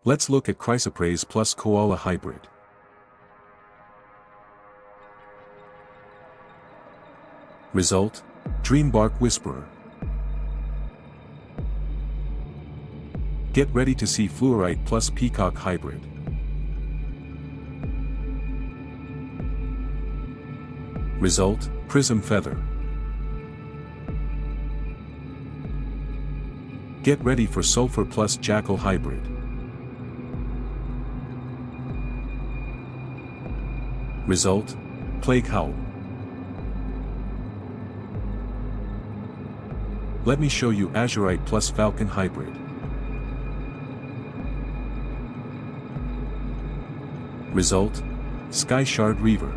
Let's look at chrysoprase plus koala hybrid. Result: Dreambark Whisperer. Get ready to see fluorite plus peacock hybrid. Result: Prism Feather. Get ready for sulfur plus jackal hybrid. Result: Plague Howl. Let me show you azurite plus falcon hybrid. Result: Sky Shard Reaver.